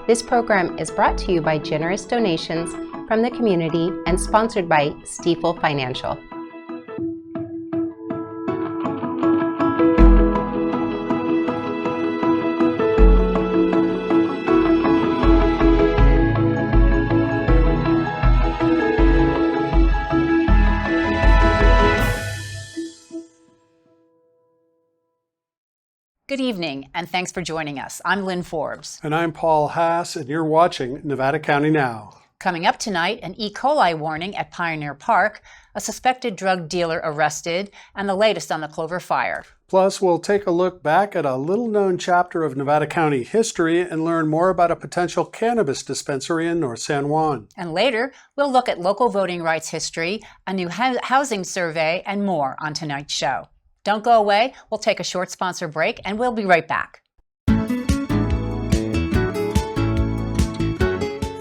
This program is brought to you by generous donations from the community and sponsored by Stiefel Financial. Good evening, and thanks for joining us. I'm Lynn Forbes. And I'm Paul Haas, and you're watching Nevada County Now. Coming up tonight, an E.Coli warning at Pioneer Park, a suspected drug dealer arrested, and the latest on the Clover fire. Plus, we'll take a look back at a little-known chapter of Nevada County history and learn more about a potential cannabis dispensary in North San Juan. And later, we'll look at local voting rights history, a new housing survey, and more on tonight's show. Don't go away. We'll take a short sponsor break, and we'll be right back.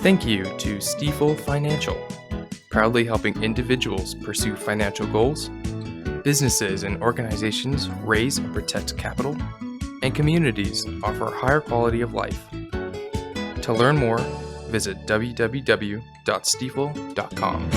Thank you to Stiefel Financial, proudly helping individuals pursue financial goals, businesses and organizations raise and protect capital, and communities offer a higher quality of life. To learn more, visit www.stiefel.com.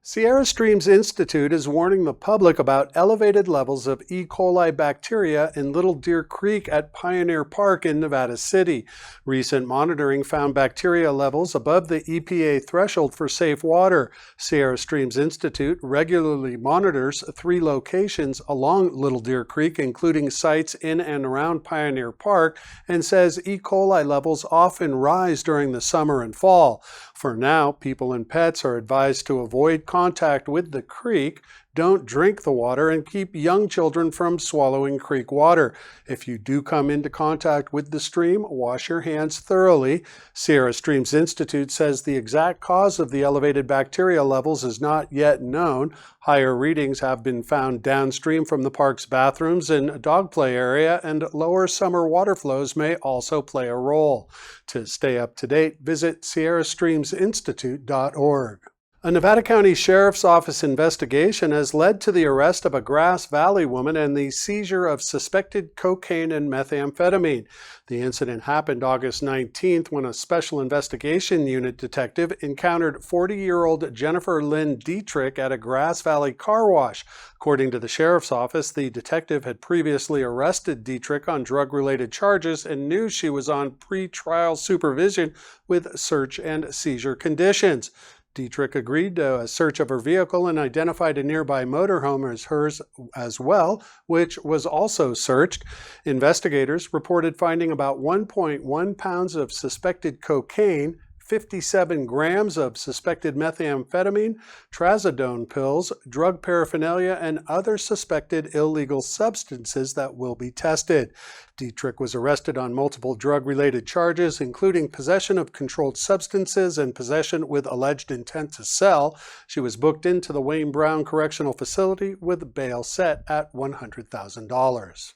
Sierra Streams Institute is warning the public about elevated levels of E. coli bacteria in Little Deer Creek at Pioneer Park in Nevada City. Recent monitoring found bacteria levels above the EPA threshold for safe water. Sierra Streams Institute regularly monitors 3 locations along Little Deer Creek, including sites in and around Pioneer Park, and says E. coli levels often rise during the summer and fall. For now, people and pets are advised to avoid contact with the creek, don't drink the water, and keep young children from swallowing creek water. If you do come into contact with the stream, wash your hands thoroughly. Sierra Streams Institute says the exact cause of the elevated bacteria levels is not yet known. Higher readings have been found downstream from the park's bathrooms and dog play area, and lower summer water flows may also play a role. To stay up to date, visit sierrastreamsinstitute.org. A Nevada County Sheriff's Office investigation has led to the arrest of a Grass Valley woman and the seizure of suspected cocaine and methamphetamine. The incident happened August 19th when a special investigation unit detective encountered 40-year-old Jennifer Lynn Dietrich at a Grass Valley car wash. According to the Sheriff's Office, the detective had previously arrested Dietrich on drug-related charges and knew she was on pre-trial supervision with search and seizure conditions. Dietrich agreed to a search of her vehicle and identified a nearby motorhome as hers as well, which was also searched. Investigators reported finding about 1.1 pounds of suspected cocaine, 57 grams of suspected methamphetamine, trazodone pills, drug paraphernalia, and other suspected illegal substances that will be tested. Dietrich was arrested on multiple drug-related charges, including possession of controlled substances and possession with alleged intent to sell. She was booked into the Wayne Brown Correctional Facility with bail set at $100,000.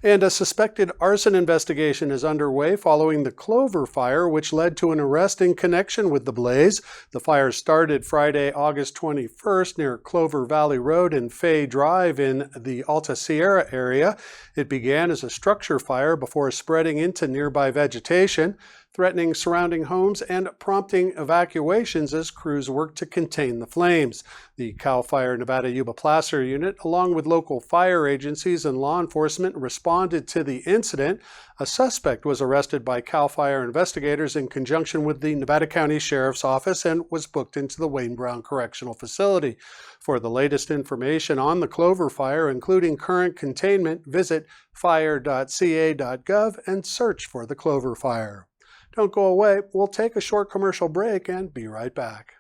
And a suspected arson investigation is underway following the Clover fire, which led to an arrest in connection with the blaze. The fire started Friday, August 21st near Clover Valley Road and Fay Drive in the Alta Sierra area. It began as a structure fire before spreading into nearby vegetation, threatening surrounding homes and prompting evacuations as crews worked to contain the flames. The CAL FIRE Nevada Yuba Placer unit, along with local fire agencies and law enforcement, responded to the incident. A suspect was arrested by CAL FIRE investigators in conjunction with the Nevada County Sheriff's Office and was booked into the Wayne Brown Correctional Facility. For the latest information on the Clover fire, including current containment, visit fire.ca.gov and search for the Clover fire. Don't go away. We'll take a short commercial break and be right back.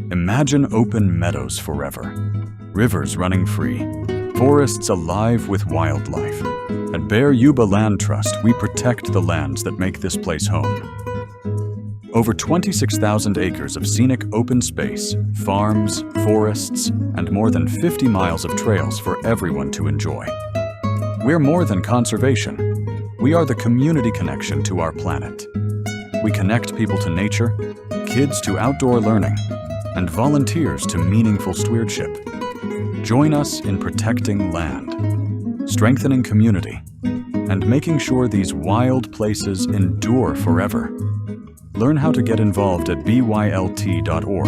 Imagine open meadows forever, rivers running free, forests alive with wildlife. At Bear Yuba Land Trust, we protect the lands that make this place home. Over 26,000 acres of scenic open space, farms, forests, and more than 50 miles of trails for everyone to enjoy. We're more than conservation. We are the community connection to our planet. We connect people to nature, kids to outdoor learning, and volunteers to meaningful stewardship. Join us in protecting land, strengthening community, and making sure these wild places endure forever. Learn how to get involved at bylt.org.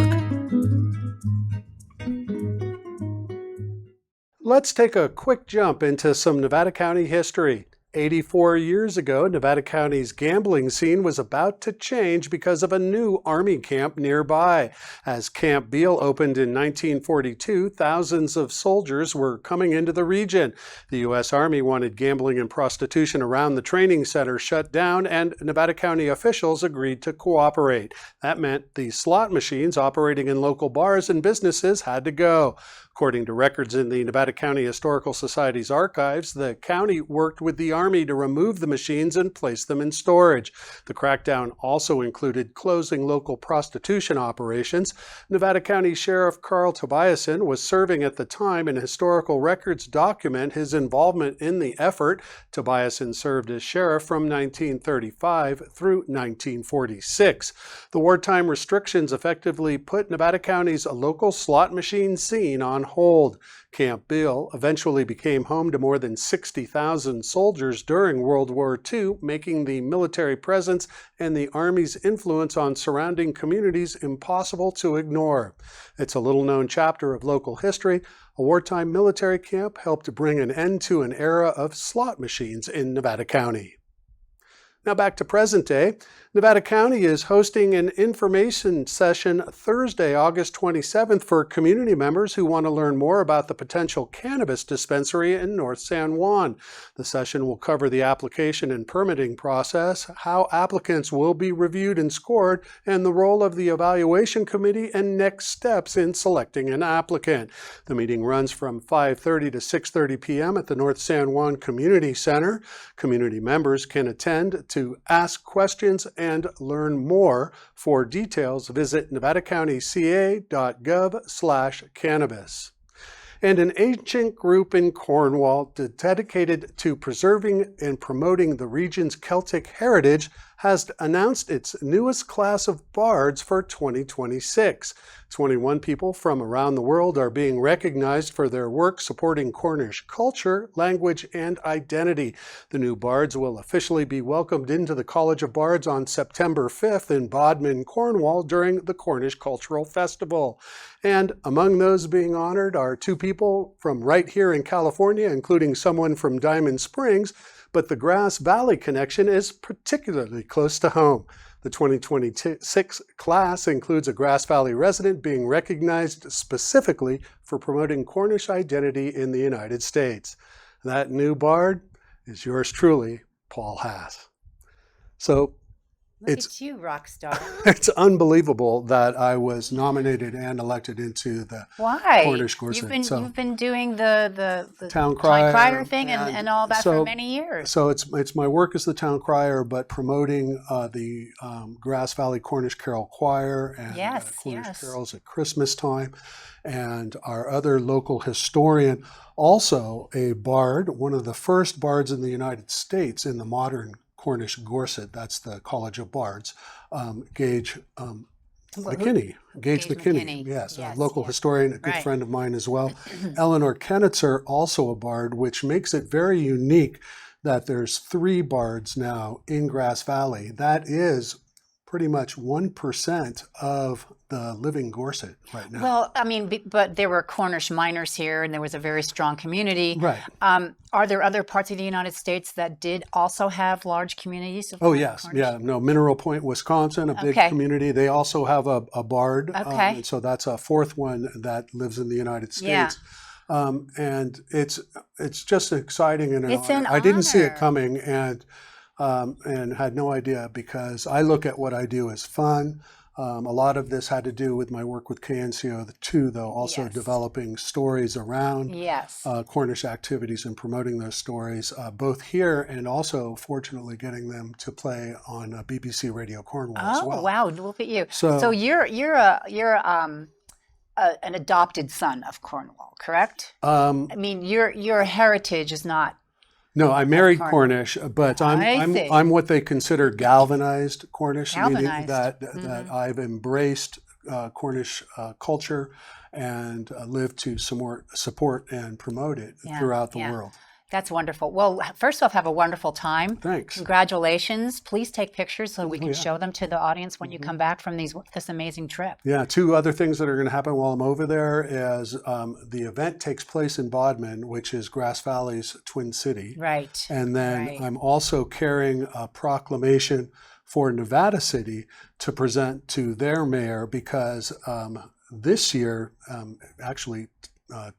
Let's take a quick jump into some Nevada County history. 84 years ago, Nevada County's gambling scene was about to change because of a new Army camp nearby. As Camp Beale opened in 1942, thousands of soldiers were coming into the region. The U.S. Army wanted gambling and prostitution around the training center shut down, and Nevada County officials agreed to cooperate. That meant the slot machines operating in local bars and businesses had to go. According to records in the Nevada County Historical Society's archives, the county worked with the Army to remove the machines and place them in storage. The crackdown also included closing local prostitution operations. Nevada County Sheriff Carl Tobiasen was serving at the time, and historical records document his involvement in the effort. Tobiasen served as sheriff from 1935 through 1946. The wartime restrictions effectively put Nevada County's local slot machine scene on hold. Camp Beale eventually became home to more than 60,000 soldiers during World War II, making the military presence and the Army's influence on surrounding communities impossible to ignore. It's a little-known chapter of local history. A wartime military camp helped to bring an end to an era of slot machines in Nevada County. Now back to present day. Nevada County is hosting an information session Thursday, August 27th for community members who want to learn more about the potential cannabis dispensary in North San Juan. The session will cover the application and permitting process, how applicants will be reviewed and scored, and the role of the evaluation committee and next steps in selecting an applicant. The meeting runs from 5:30 to 6:30 p.m. at the North San Juan Community Center. Community members can attend to ask questions and learn more. For details, visit nevadacountyca.gov/cannabis. And an ancient group in Cornwall dedicated to preserving and promoting the region's Celtic heritage has announced its newest class of bards for 2026. 21 people from around the world are being recognized for their work supporting Cornish culture, language, and identity. The new bards will officially be welcomed into the College of Bards on September 5th in Bodmin, Cornwall during the Cornish Cultural Festival. And among those being honored are two people from right here in California, including someone from Diamond Springs, but the Grass Valley connection is particularly close to home. The 2026 class includes a Grass Valley resident being recognized specifically for promoting Cornish identity in the United States. That new bard is yours truly, Paul Haas. So Look at you, rock star. it's unbelievable that I was nominated and elected into the Cornish Gorsedh. You've been doing the town crier thing and all that for many years. So it's my work as the town crier, but promoting the Grass Valley Cornish Carol Choir and Cornish carols at Christmas time, and our other local historian, also a bard, one of the first bards in the United States in the modern Cornish Gorsedh, that's the College of Bards, Gage McKinney, yes, a local historian, a good friend of mine as well. Eleanor Kennitzer, also a bard, which makes it very unique that there's 3 bards now in Grass Valley. That is pretty much 1% of the living Gorsedh right now. Well, I mean, but there were Cornish miners here, and there was a very strong community. Right. Are there other parts of the United States that did also have large communities of yes. Cornish? Yeah. No, Mineral Point, Wisconsin, a big community. They also have a bard. And so that's a 4th one that lives in the United States. Yeah. And it's just exciting and an honor. I didn't see it coming and had no idea, because I look at what I do as fun. A lot of this had to do with my work with KNCO2, though, also developing stories around Cornish activities and promoting those stories, both here and also, fortunately, getting them to play on BBC Radio Cornwall as well. Oh, wow. Look at you. So you're an adopted son of Cornwall, correct? I mean, your heritage is not... No, I married Cornish, but I'm what they consider galvanized Cornish, meaning that I've embraced Cornish culture and live to support and promote it throughout the world. That's wonderful. Well, first off, have a wonderful time. Thanks. Congratulations. Please take pictures so we can show them to the audience when you come back from this amazing trip. Yeah, two other things that are going to happen while I'm over there is the event takes place in Bodmin, which is Grass Valley's twin city. Right. And then I'm also carrying a proclamation for Nevada City to present to their mayor because this year, actually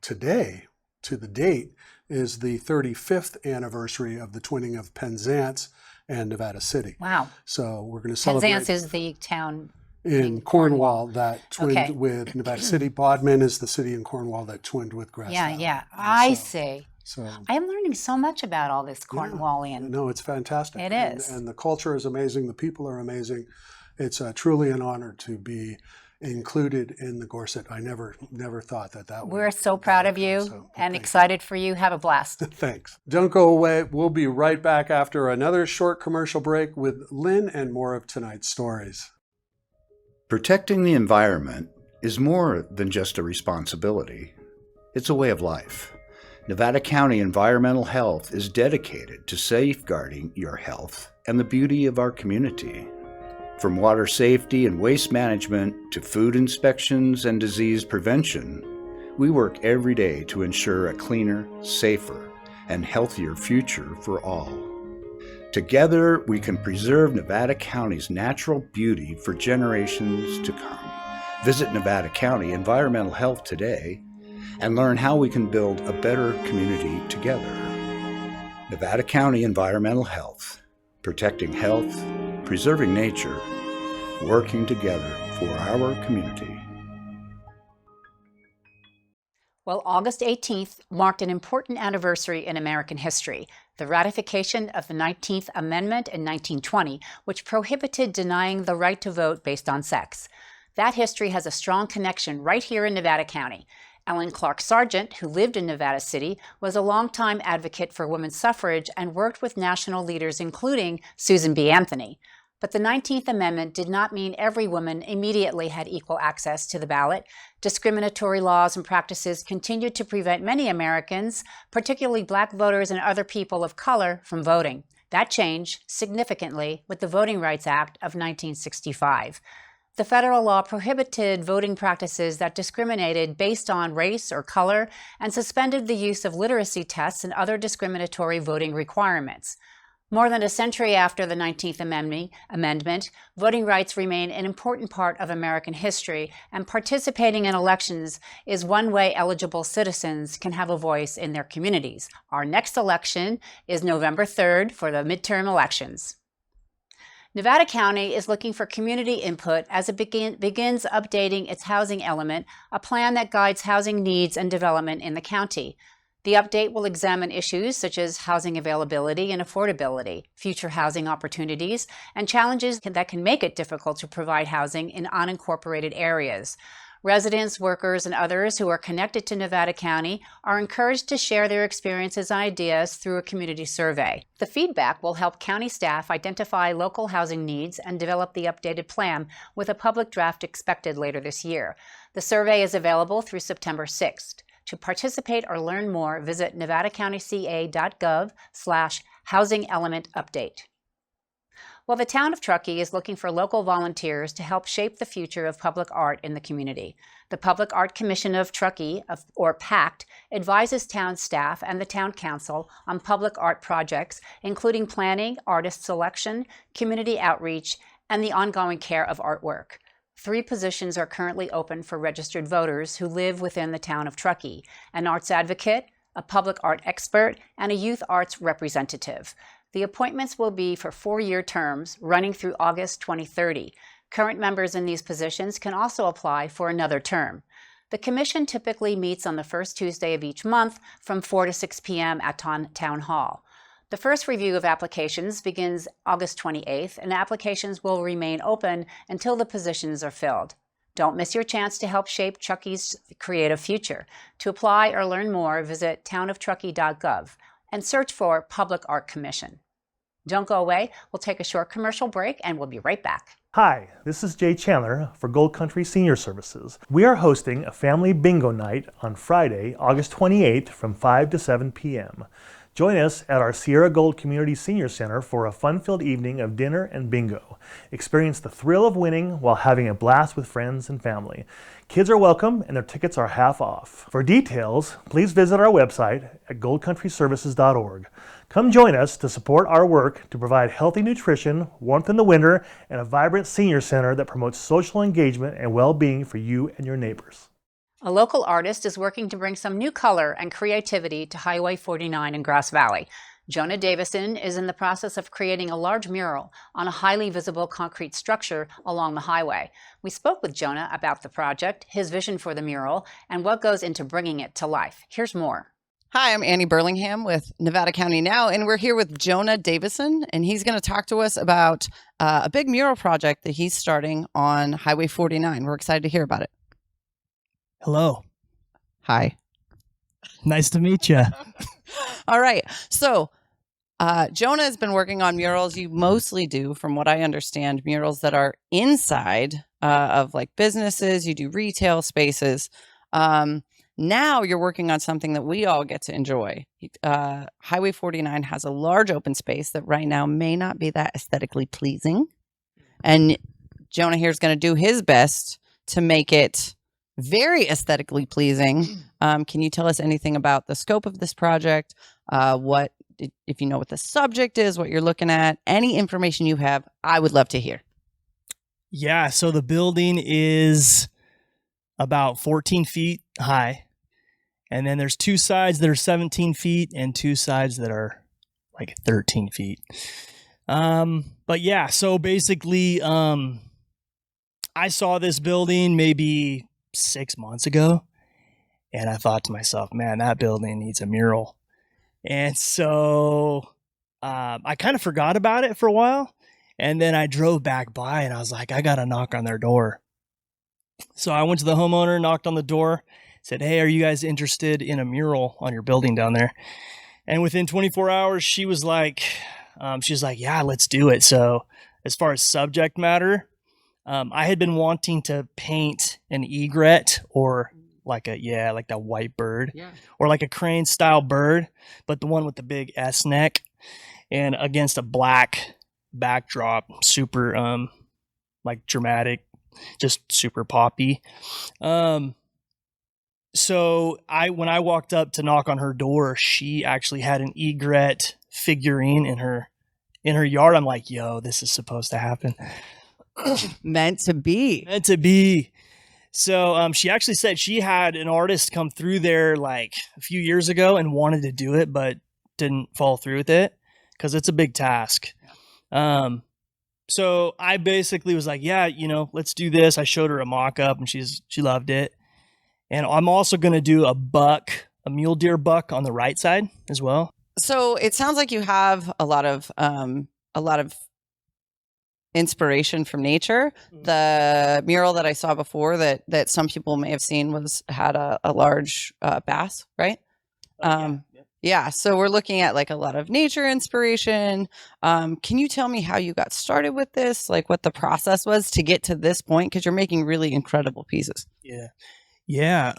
today, to the date, is the 35th anniversary of the twinning of Penzance and Nevada City. Wow. So we're going to celebrate. Penzance is the town in Cornwall that twinned with Nevada City. Bodmin is the city in Cornwall that twinned with Grass Valley. Yeah. I see. So I am learning so much about all this Cornwallian. No, it's fantastic. It is. And the culture is amazing. The people are amazing. It's truly an honor to be included in the Gorsedh. I never thought that would. We're so proud of you and excited for you. Have a blast. Thanks. Don't go away. We'll be right back after another short commercial break with Lynn and more of tonight's stories. Protecting the environment is more than just a responsibility. It's a way of life. Nevada County Environmental Health is dedicated to safeguarding your health and the beauty of our community. From water safety and waste management to food inspections and disease prevention, we work every day to ensure a cleaner, safer, and healthier future for all. Together, we can preserve Nevada County's natural beauty for generations to come. Visit Nevada County Environmental Health today and learn how we can build a better community together. Nevada County Environmental Health, protecting health, preserving nature, working together for our community. Well, August 18th marked an important anniversary in American history, the ratification of the 19th Amendment in 1920, which prohibited denying the right to vote based on sex. That history has a strong connection right here in Nevada County. Ellen Clark Sargent, who lived in Nevada City, was a longtime advocate for women's suffrage and worked with national leaders, including Susan B. Anthony. But the 19th Amendment did not mean every woman immediately had equal access to the ballot. Discriminatory laws and practices continued to prevent many Americans, particularly Black voters and other people of color, from voting. That changed significantly with the Voting Rights Act of 1965. The federal law prohibited voting practices that discriminated based on race or color and suspended the use of literacy tests and other discriminatory voting requirements. More than a century after the 19th Amendment, voting rights remain an important part of American history, and participating in elections is one way eligible citizens can have a voice in their communities. Our next election is November 3rd for the midterm elections. Nevada County is looking for community input as it begins updating its housing element, a plan that guides housing needs and development in the county. The update will examine issues such as housing availability and affordability, future housing opportunities, and challenges that can make it difficult to provide housing in unincorporated areas. Residents, workers, and others who are connected to Nevada County are encouraged to share their experiences and ideas through a community survey. The feedback will help county staff identify local housing needs and develop the updated plan, with a public draft expected later this year. The survey is available through September 6th. To participate or learn more, visit nevadacountyca.gov/housing element update. Well, the town of Truckee is looking for local volunteers to help shape the future of public art in the community. The Public Art Commission of Truckee, or PACT, advises town staff and the town council on public art projects, including planning, artist selection, community outreach, and the ongoing care of artwork. 3 positions are currently open for registered voters who live within the town of Truckee: an arts advocate, a public art expert, and a youth arts representative. The appointments will be for 4-year terms running through August 2030. Current members in these positions can also apply for another term. The commission typically meets on the first Tuesday of each month from 4 to 6 p.m. at Town Hall. The first review of applications begins August 28th, and applications will remain open until the positions are filled. Don't miss your chance to help shape Truckee's creative future. To apply or learn more, visit townoftruckee.gov and search for Public Art Commission. Don't go away. We'll take a short commercial break and we'll be right back. Hi, this is Jay Chandler for Gold Country Senior Services. We are hosting a family bingo night on Friday, August 28th from 5 to 7 p.m. Join us at our Sierra Gold Community Senior Center for a fun-filled evening of dinner and bingo. Experience the thrill of winning while having a blast with friends and family. Kids are welcome and their tickets are half off. For details, please visit our website at goldcountryservices.org. Come join us to support our work to provide healthy nutrition, warmth in the winter, and a vibrant senior center that promotes social engagement and well-being for you and your neighbors. A local artist is working to bring some new color and creativity to Highway 49 in Grass Valley. Jonah Davidson is in the process of creating a large mural on a highly visible concrete structure along the highway. We spoke with Jonah about the project, his vision for the mural, and what goes into bringing it to life. Here's more. Hi, I'm Annie Burlingham with Nevada County Now, and we're here with Jonah Davidson, and he's going to talk to us about a big mural project that he's starting on Highway 49. We're excited to hear about it. Hello. Hi. Nice to meet you. All right. So Jonah has been working on murals. You mostly do, from what I understand, murals that are inside of like businesses. You do retail spaces. Now you're working on something that we all get to enjoy. Highway 49 has a large open space that right now may not be that aesthetically pleasing. And Jonah here is going to do his best to make it very aesthetically pleasing. Can you tell us anything about the scope of this project? What, if you know what the subject is, what you're looking at, any information you have, I would love to hear. Yeah, so the building is about 14 feet high. And then there's two sides that are 17 feet and two sides that are like 13 feet. But yeah, so basically, I saw this building maybe 6 months ago, and I thought to myself, man, that building needs a mural. And so I kind of forgot about it for a while, and then I drove back by and I was like, I gotta knock on their door. So I went to the homeowner, knocked on the door, said, hey, are you guys interested in a mural on your building down there? And within 24 hours she was like, yeah, let's do it. So as far as subject matter, I had been wanting to paint an egret or like that white bird, or like a crane style bird, but the one with the big S neck and against a black backdrop, super like dramatic, just super poppy. So when I walked up to knock on her door, she actually had an egret figurine in her yard. I'm like, yo, this is supposed to happen. Meant to be. So she actually said she had an artist come through there like a few years ago and wanted to do it, but didn't follow through with it because it's a big task. So I basically was like, yeah, let's do this. I showed her a mock-up and she loved it. And I'm also going to do a mule deer buck on the right side as well. So it sounds like you have a lot of inspiration from nature. The mural that I saw before that some people may have seen had a large bass, right? Yeah. So we're looking at like a lot of nature inspiration. Can you tell me how you got started with this? Like what the process was to get to this point? Because you're making really incredible pieces. Yeah.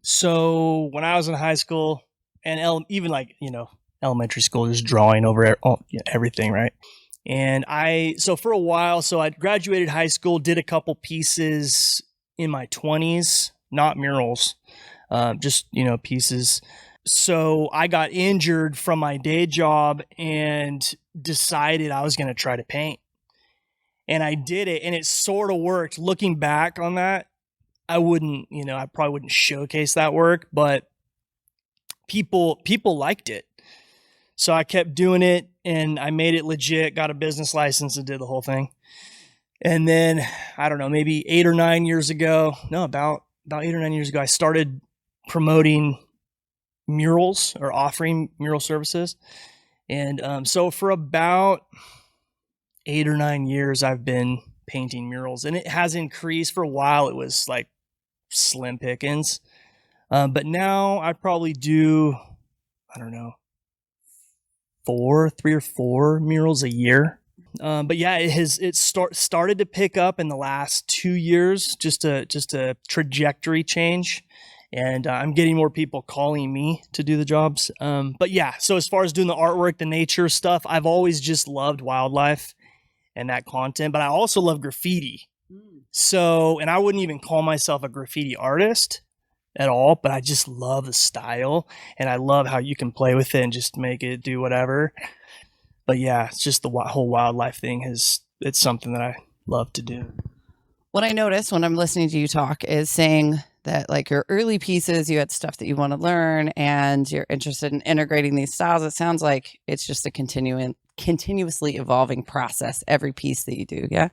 So when I was in high school and even like, elementary school, just drawing over everything, right? And so for a while, I graduated high school, did a couple pieces in my 20s, not murals, just, pieces. So I got injured from my day job and decided I was going to try to paint. And I did it, and it sort of worked. Looking back on that, I probably wouldn't showcase that work, but people liked it. So I kept doing it, and I made it legit, got a business license and did the whole thing. And then, I don't know, maybe about 8 or 9 years ago, I started promoting murals or offering mural services. And so for about 8 or 9 years, I've been painting murals, and it has increased. For a while, it was like slim pickings. But now I probably do, I don't know, 3 or 4 murals a year. But yeah, it started to pick up in the last 2 years, just a trajectory change. And I'm getting more people calling me to do the jobs. But yeah, so as far as doing the artwork, the nature stuff, I've always just loved wildlife and that content, but I also love graffiti. So, and I wouldn't even call myself a graffiti artist at all, but I just love the style and I love how you can play with it and just make it do whatever. But yeah, it's just the whole wildlife thing it's something that I love to do. What I notice when I'm listening to you talk is saying that like your early pieces, you had stuff that you want to learn and you're interested in integrating these styles. It sounds like it's just a continuously evolving process, every piece that you do. Yeah.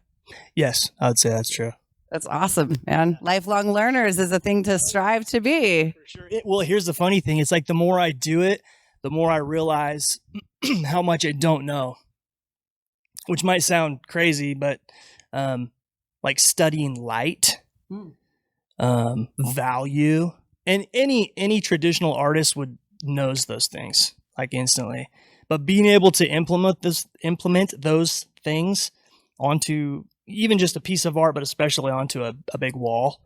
Yes, I would say that's true. That's awesome, man. Lifelong learners is a thing to strive to be. For sure. Well, here's the funny thing. It's like the more I do it, the more I realize how much I don't know, which might sound crazy, but like studying light, value, and any traditional artist knows those things like instantly. But being able to implement those things onto even just a piece of art, but especially onto a big wall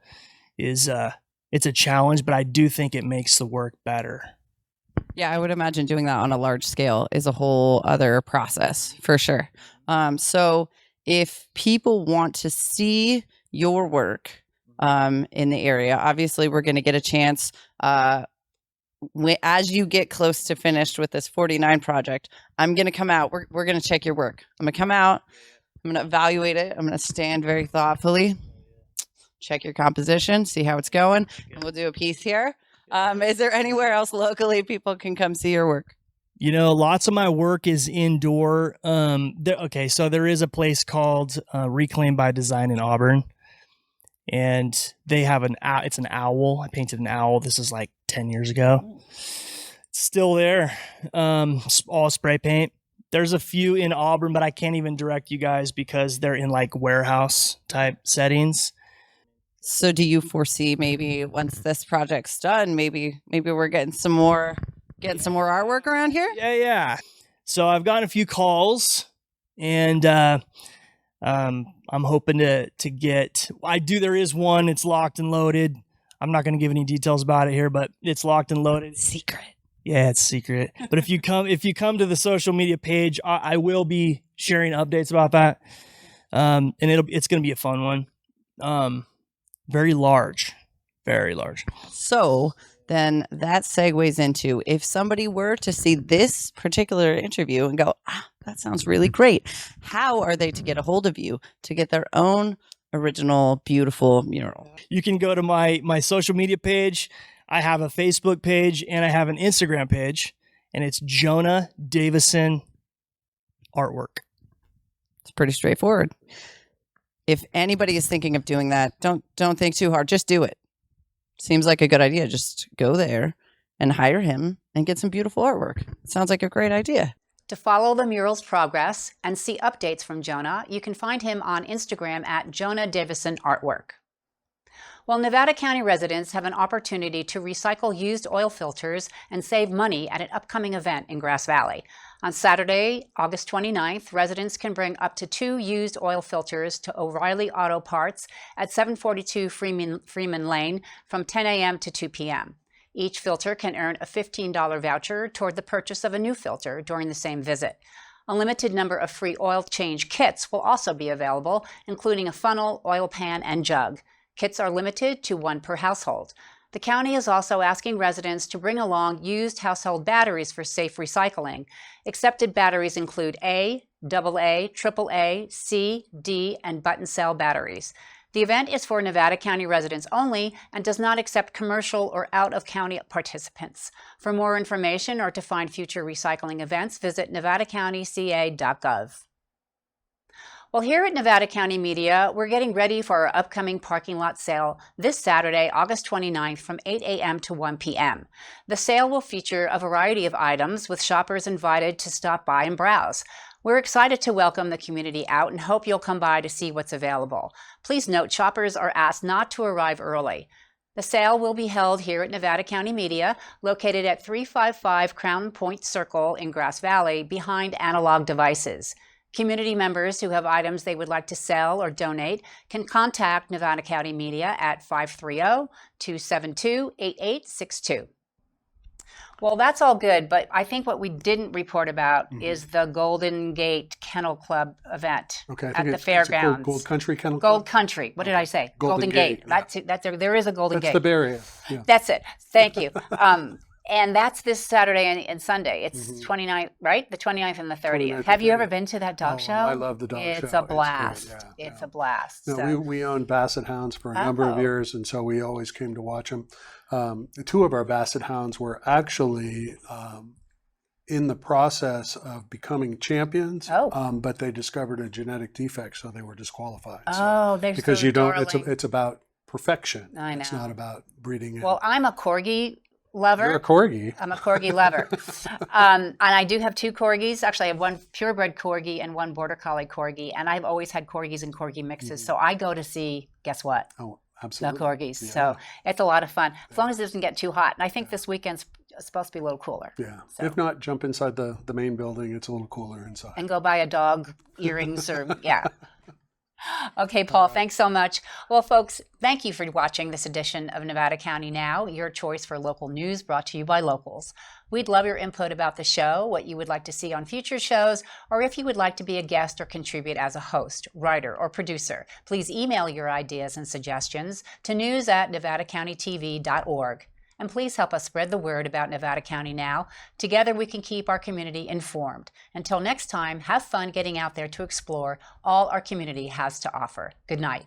is it's a challenge, but I do think it makes the work better. Yeah, I would imagine doing that on a large scale is a whole other process for sure. So if people want to see your work in the area, obviously we're going to get a chance as you get close to finished with this 49 project. I'm going to come out. We're going to check your work. I'm going to come out. I'm going to evaluate it. I'm going to stand very thoughtfully, check your composition, see how it's going, and we'll do a piece here. Is there anywhere else locally people can come see your work? You know, lots of my work is indoor. So there is a place called Reclaim by Design in Auburn, and they have it's an owl. I painted an owl. This is like 10 years ago. It's still there. All spray paint. There's a few in Auburn, but I can't even direct you guys because they're in like warehouse type settings. So do you foresee maybe once this project's done, maybe we're getting some more artwork around here? Yeah. So I've gotten a few calls and I'm hoping to get, there is one, it's locked and loaded. I'm not going to give any details about it here, but it's locked and loaded. Secret. Yeah, it's secret. But if you come to the social media page, I will be sharing updates about that. And it's going to be a fun one. Very large. So then that segues into, if somebody were to see this particular interview and go, that sounds really great, how are they to get a hold of you to get their own original beautiful mural? You can go to my social media page. I have a Facebook page and I have an Instagram page, and it's Jonah Davidson Artwork. It's pretty straightforward. If anybody is thinking of doing that, don't think too hard. Just do it. Seems like a good idea. Just go there and hire him and get some beautiful artwork. It sounds like a great idea. To follow the mural's progress and see updates from Jonah, you can find him on Instagram at Jonah Davidson Artwork. Well, Nevada County residents have an opportunity to recycle used oil filters and save money at an upcoming event in Grass Valley. On Saturday, August 29th, residents can bring up to 2 used oil filters to O'Reilly Auto Parts at 742 Freeman Lane from 10 a.m. to 2 p.m. Each filter can earn a $15 voucher toward the purchase of a new filter during the same visit. A limited number of free oil change kits will also be available, including a funnel, oil pan, and jug. Kits are limited to 1 per household. The county is also asking residents to bring along used household batteries for safe recycling. Accepted batteries include A, AA, AAA, C, D, and button cell batteries. The event is for Nevada County residents only and does not accept commercial or out-of-county participants. For more information or to find future recycling events, visit nevadacountyca.gov. Well, here at Nevada County Media, we're getting ready for our upcoming parking lot sale this Saturday, August 29th from 8 a.m. to 1 p.m. The sale will feature a variety of items with shoppers invited to stop by and browse. We're excited to welcome the community out and hope you'll come by to see what's available. Please note, shoppers are asked not to arrive early. The sale will be held here at Nevada County Media, located at 355 Crown Point Circle in Grass Valley, behind Analog Devices. Community members who have items they would like to sell or donate can contact Nevada County Media at 530-272-8862. Well, that's all good, but I think what we didn't report about is the Golden Gate Kennel Club event at the fairgrounds. Gold Country Kennel Gold Club? Country. What did I say? Golden Gate. Yeah. There is a Golden Gate. That's the Bay Area. Yeah. That's it. Thank you. And that's this Saturday and Sunday. It's 29th, right? The 29th and the 30th. Have you ever been to that dog show? I love the dog show. It's a blast. It's a blast. No, So- we owned Basset Hounds for a number of years, and so we always came to watch them. Two of our Basset Hounds were actually in the process of becoming champions, but they discovered a genetic defect, so they were disqualified. They're because so you don't. darling. It's about perfection. I know. It's not about breeding. Well, I'm a corgi lover. You're a corgi. I'm a corgi lover. And I do have two corgis. Actually, I have one purebred corgi and one border collie corgi. And I've always had corgis and corgi mixes. So I go to see, guess what? Oh, absolutely. The corgis. Yeah. So it's a lot of fun, as long as it doesn't get too hot. And I think this weekend's supposed to be a little cooler. Yeah. So. If not, jump inside the main building. It's a little cooler inside. And go buy a dog earrings or, Okay, Paul, thanks so much. Well, folks, thank you for watching this edition of Nevada County Now, your choice for local news brought to you by locals. We'd love your input about the show, what you would like to see on future shows, or if you would like to be a guest or contribute as a host, writer, or producer. Please email your ideas and suggestions to news@nevadacountytv.org. And please help us spread the word about Nevada County Now. Together we can keep our community informed. Until next time, have fun getting out there to explore all our community has to offer. Good night.